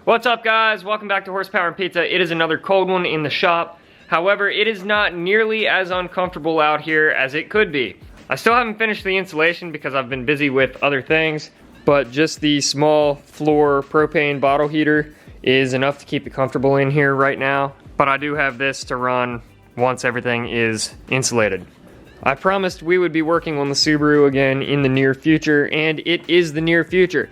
What's up, guys? Welcome back to Horsepower and Pizza. It is another cold one in the shop. However, it is not nearly as uncomfortable out here as it could be. I still haven't finished the insulation because I've been busy with other things, but just the small floor propane bottle heater is enough to keep it comfortable in here right now. But I do have this to run once everything is insulated. I promised we would be working on the Subaru again in the near future, and it is the near future.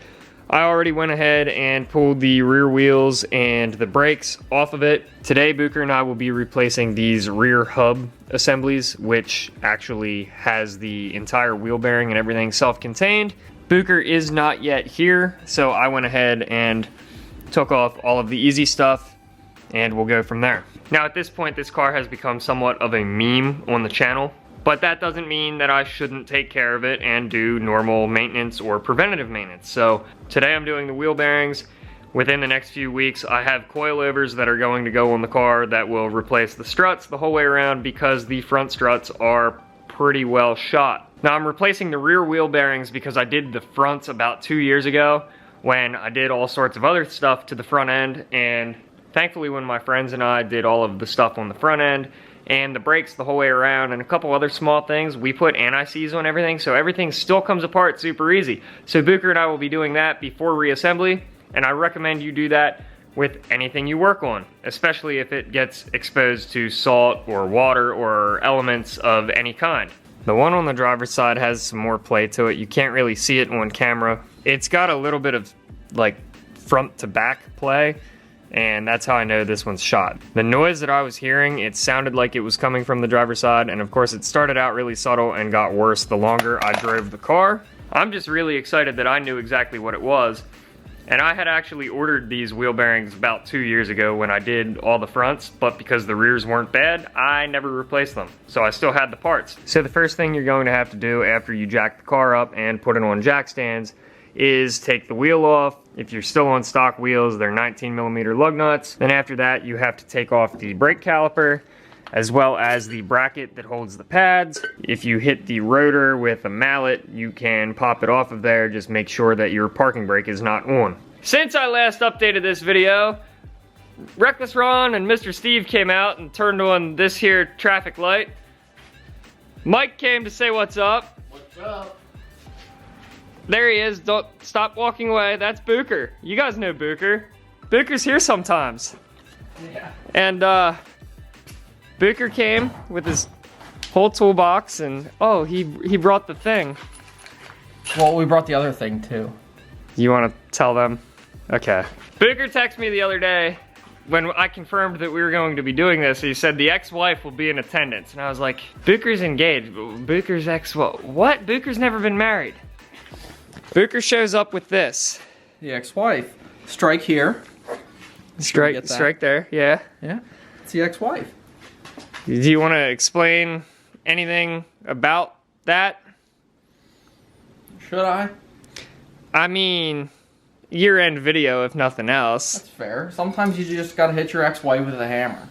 I already went ahead and pulled the rear wheels and the brakes off of it. Today, Booker and I will be replacing these rear hub assemblies, which actually has the entire wheel bearing and everything self-contained. Booker is not yet here, so I went ahead and took off all of the easy stuff, and we'll go from there. Now, at this point, this car has become somewhat of a meme on the channel, but that doesn't mean that I shouldn't take care of it and do normal maintenance or preventative maintenance. So today I'm doing the wheel bearings. Within the next few weeks, I have coilovers that are going to go on the car that will replace the struts the whole way around because the front struts are pretty well shot. Now, I'm replacing the rear wheel bearings because I did the fronts about 2 years ago when I did all sorts of other stuff to the front end, and thankfully when my friends and I did all of the stuff on the front end and the brakes the whole way around and a couple other small things, we put anti-seize on everything, so everything still comes apart super easy. So Booker and I will be doing that before reassembly, and I recommend you do that with anything you work on, especially if it gets exposed to salt or water or elements of any kind. The one on the driver's side has some more play to it. You can't really see it on camera. It's got a little bit of like front to back play, and that's how I know this one's shot. The noise that I was hearing, it sounded like it was coming from the driver's side, and of course it started out really subtle and got worse the longer I drove the car. I'm just really excited that I knew exactly what it was, and I had actually ordered these wheel bearings about 2 years ago when I did all the fronts, but because the rears weren't bad, I never replaced them, so I still had the parts. So the first thing you're going to have to do after you jack the car up and put it on jack stands is take the wheel off. If you're still on stock wheels, they're 19mm lug nuts. Then after that, you have to take off the brake caliper, as well as the bracket that holds the pads. If you hit the rotor with a mallet, you can pop it off of there. Just make sure that your parking brake is not on. Since I last updated this video, Reckless Ron and Mr. Steve came out and turned on this here traffic light. Mike came to say what's up. What's up? There he is. Don't stop walking away. That's Booker. You guys know Booker. Booker's here sometimes. Yeah. And Booker came with his whole toolbox, and oh, he brought the thing. Well, we brought the other thing too. You want to tell them? Okay. Booker texted me the other day when I confirmed that we were going to be doing this. He said the ex-wife will be in attendance, and I was like, Booker's engaged. Booker's ex-wife? What? Booker's never been married. Booker shows up with this. The ex-wife. Strike here. Strike there, yeah. Yeah, it's the ex-wife. Do you want to explain anything about that? Should I? I mean, year-end video if nothing else. That's fair. Sometimes you just gotta hit your ex-wife with a hammer.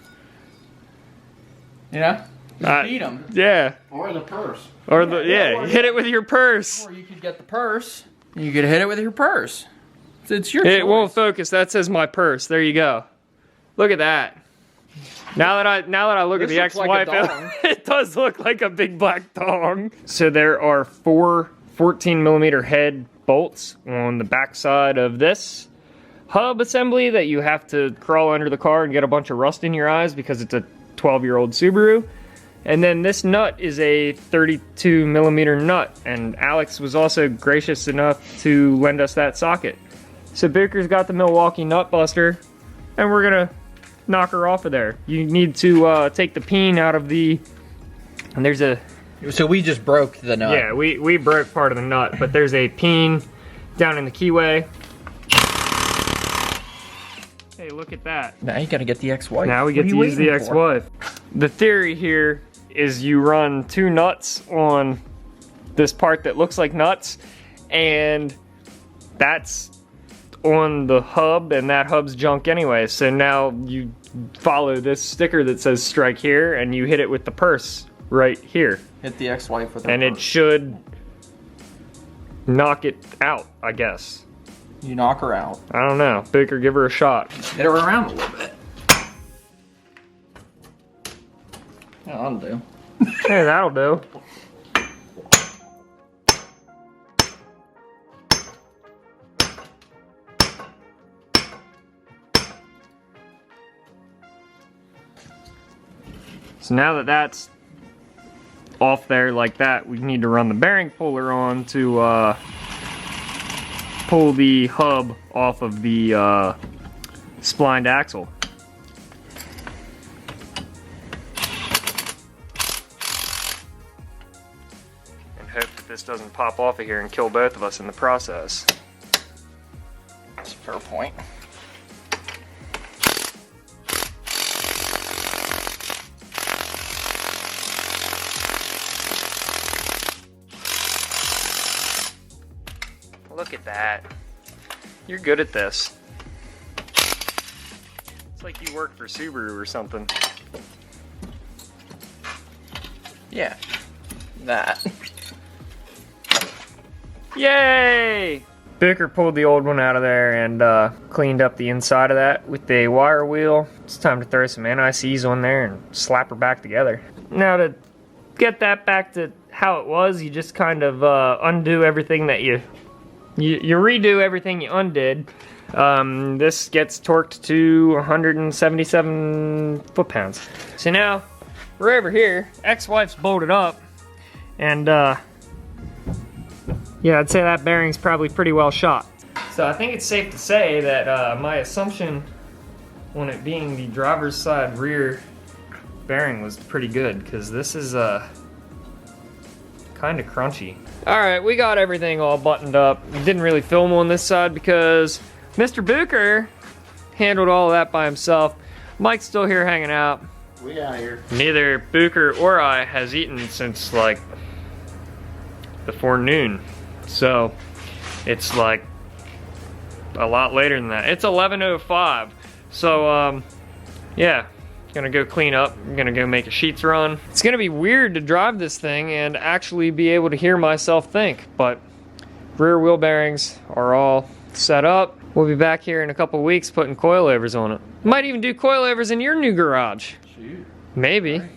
You know? Just beat him. Yeah. Or the purse. Or the hit it with your purse. Or you could get the purse. And you could hit it with your purse. It's your choice. It won't focus. That says my purse. There you go. Look at that. Now that I look at the ex-wife, it does look like a big black dong. So there are 4 14mm head bolts on the back side of this hub assembly that you have to crawl under the car and get a bunch of rust in your eyes because it's a 12-year-old Subaru. And then this nut is a 32mm nut, and Alex was also gracious enough to lend us that socket. So Booker's got the Milwaukee nut buster, and we're gonna knock her off of there. You need to take the peen out of the, and there's a... So we just broke the nut. Yeah, we broke part of the nut, but there's a peen down in the keyway. Hey, look at that. Now you gotta get the ex-wife. Now we get to use the ex-wife. The theory here is you run 2 nuts on this part that looks like nuts, and that's on the hub, and that hub's junk anyway. So now you follow this sticker that says strike here, and you hit it with the purse right here. Hit the ex-wife with the and purse. It should knock it out, I guess. You knock her out. I don't know. Baker, give her a shot. Get her around a little bit. Yeah, that'll do. Hey, that'll do. So now that that's off there like that, we need to run the bearing puller on to pull the hub off of the splined axle. And hope that this doesn't pop off of here and kill both of us in the process. That's a fair point. Look at that. You're good at this. It's like you work for Subaru or something. Yeah. That. Yay! Booker pulled the old one out of there and cleaned up the inside of that with the wire wheel. It's time to throw some NICs on there and slap her back together. Now to get that back to how it was, you just kind of undo everything that you redo everything you undid. This gets torqued to 177 foot-pounds. So now, we're over here. Ex-wife's bolted up. And, yeah, I'd say that bearing's probably pretty well shot. So I think it's safe to say that my assumption on it being the driver's side rear bearing was pretty good, because this is, kind of crunchy. Alright, we got everything all buttoned up. Didn't really film on this side because Mr. Booker handled all of that by himself. Mike's still here hanging out. We out here. Neither Booker or I has eaten since like before noon. So it's like a lot later than that. It's 11:05. So yeah. Gonna go clean up. I'm gonna go make a sheets run. It's gonna be weird to drive this thing and actually be able to hear myself think, but rear wheel bearings are all set up. We'll be back here in a couple weeks putting coilovers on it. Might even do coilovers in your new garage. Shoot. Maybe. Right.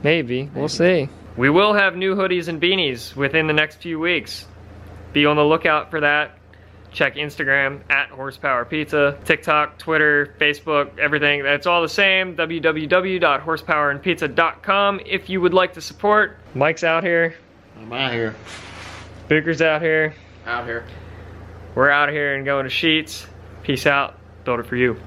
Maybe. We'll see. We will have new hoodies and beanies within the next few weeks. Be on the lookout for that. Check Instagram at horsepowerpizza, TikTok, Twitter, Facebook, everything. That's all the same. www.horsepowerandpizza.com if you would like to support. Mike's out here. I'm out here. Booker's out here. Out here. We're out here and going to Sheets. Peace out. Build it for you.